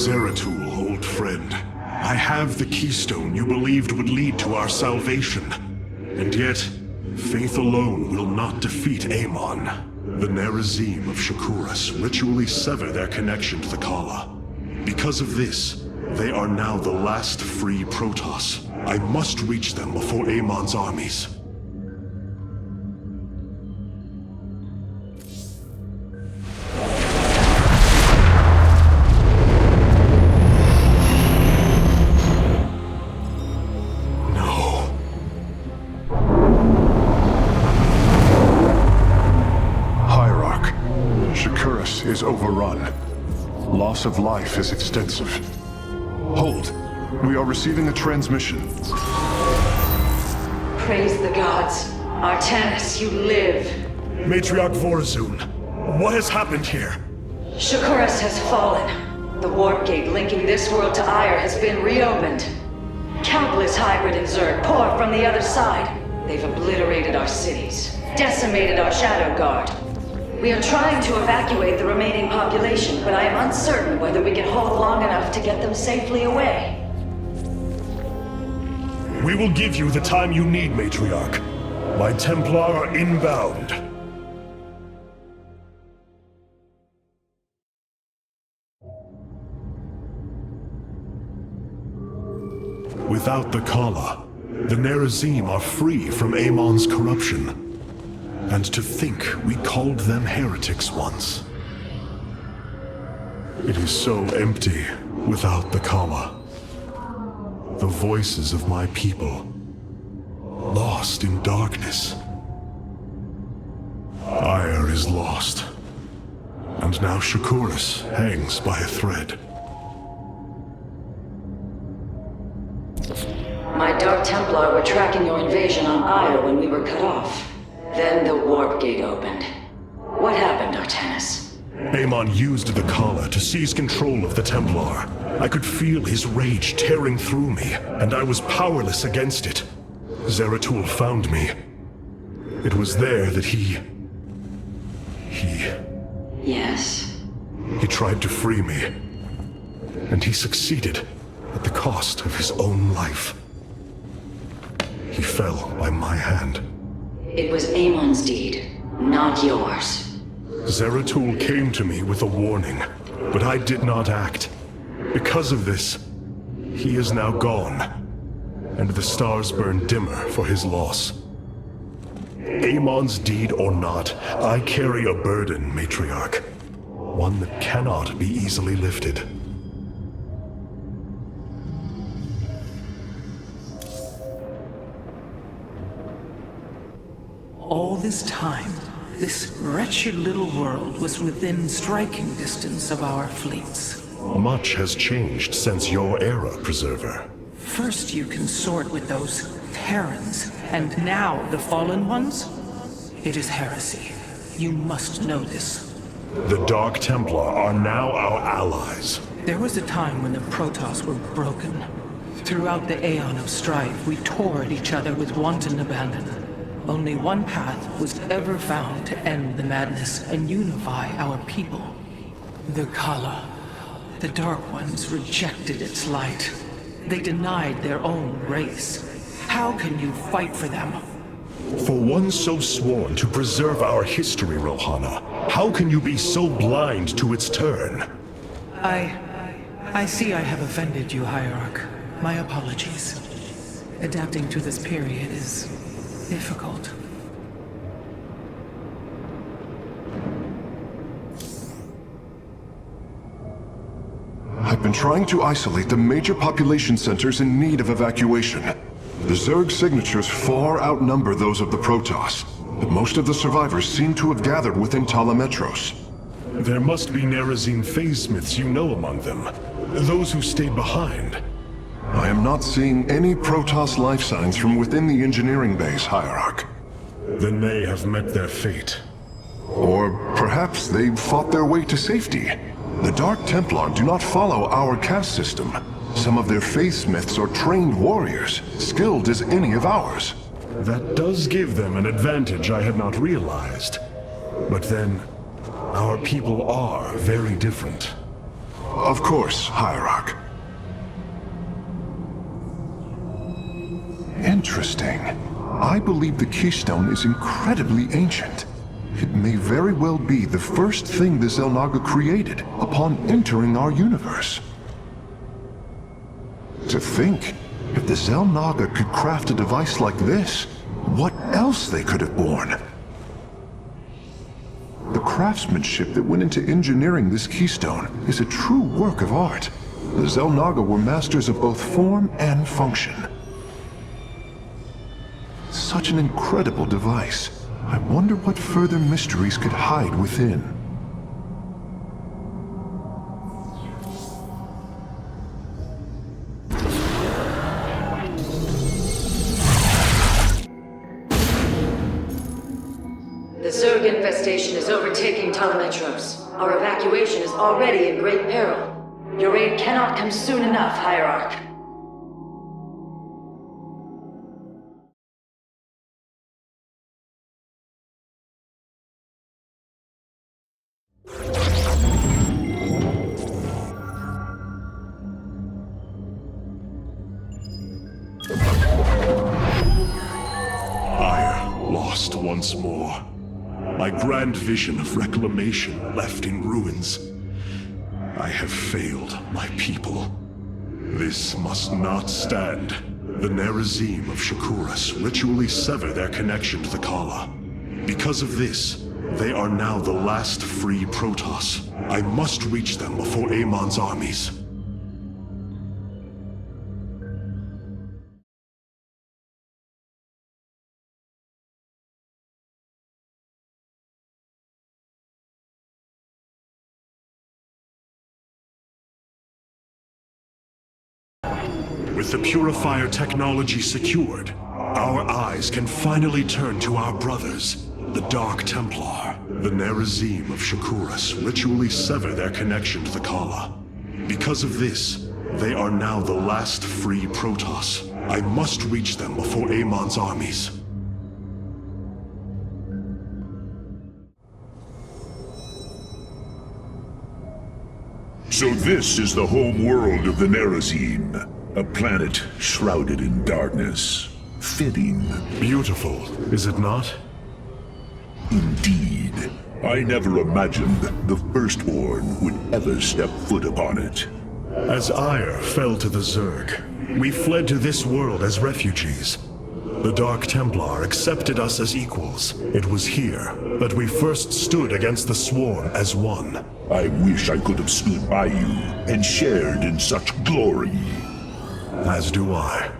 Zeratul, old friend. I have the keystone you believed would lead to our salvation. And yet, faith alone will not defeat Amon. The Nerazim of Shakuras ritually sever their connection to the Kala. Because of this, they are now the last free Protoss. I must reach them before Amon's armies. Is overrun. Loss of life is extensive. Hold. We are receiving a transmission. Praise the gods. Artanis, you live. Matriarch Vorazun, what has happened here? Shakuras has fallen. The warp gate linking this world to Ire has been reopened. Countless hybrid and Zerg pour from the other side. They've obliterated our cities, decimated our Shadow Guard. We are trying to evacuate the remaining population, but I am uncertain whether we can hold long enough to get them safely away. We will give you the time you need, Matriarch. My Templar are inbound. Without the Kala, the Nerazim are free from Amon's corruption. And to think we called them heretics once. It is so empty without the Kala. The voices of my people, lost in darkness. Ire is lost, and now Shakuras hangs by a thread. My Dark Templar were tracking your invasion on Ire when we were cut off. Then the warp gate opened. What happened, Artanis? Amon used the Kala to seize control of the Templar. I could feel his rage tearing through me, and I was powerless against it. Zeratul found me. It was there that he... Yes? He tried to free me. And he succeeded, at the cost of his own life. He fell by my hand. It was Amon's deed, not yours. Zeratul came to me with a warning, but I did not act. Because of this, he is now gone, and the stars burn dimmer for his loss. Amon's deed or not, I carry a burden, Matriarch. One that cannot be easily lifted. All this time, this wretched little world was within striking distance of our fleets. Much has changed since your era, Preserver. First you consort with those Terrans, and now the Fallen Ones? It is heresy. You must know this. The Dark Templar are now our allies. There was a time when the Protoss were broken. Throughout the Aeon of Strife, we tore at each other with wanton abandon. Only one path was ever found to end the madness and unify our people. The Kala. The Dark Ones rejected its light. They denied their own race. How can you fight for them? For one so sworn to preserve our history, Rohana, how can you be so blind to its turn? I see I have offended you, Hierarch. My apologies. Adapting to this period is difficult. I've been trying to isolate the major population centers in need of evacuation. The Zerg signatures far outnumber those of the Protoss, but most of the survivors seem to have gathered within Talametros. There must be Nerazim phase-smiths you know among them. Those who stayed behind. I am not seeing any Protoss life signs from within the engineering base, Hierarch. Then they have met their fate. Or perhaps they fought their way to safety. The Dark Templar do not follow our caste system. Some of their faithsmiths are trained warriors, skilled as any of ours. That does give them an advantage I had not realized. But then, our people are very different. Of course, Hierarch. Interesting. I believe the Keystone is incredibly ancient. It may very well be the first thing the Xel'Naga created upon entering our universe. To think, if the Xel'Naga could craft a device like this, what else they could have born? The craftsmanship that went into engineering this keystone is a true work of art. The Xel'Naga were masters of both form and function. Such an incredible device. I wonder what further mysteries could hide within. The Zerg infestation is overtaking Telemetros. Our evacuation is already in great peril. Your aid cannot come soon enough, Hierarch. Lost once more. My grand vision of reclamation left in ruins. I have failed my people. This must not stand. The Nerazim of Shakuras ritually sever their connection to the Kala. Because of this, they are now the last free Protoss. I must reach them before Amon's armies. With the Purifier technology secured, our eyes can finally turn to our brothers, the Dark Templar. The Nerazim of Shakuras ritually sever their connection to the Kala. Because of this, they are now the last free Protoss. I must reach them before Amon's armies. So this is the home world of the Nerazim. A planet shrouded in darkness. Fitting. Beautiful, is it not? Indeed. I never imagined the Firstborn would ever step foot upon it. As Ire fell to the Zerg, we fled to this world as refugees. The Dark Templar accepted us as equals. It was here that we first stood against the Swarm as one. I wish I could have stood by you and shared in such glory. As do I.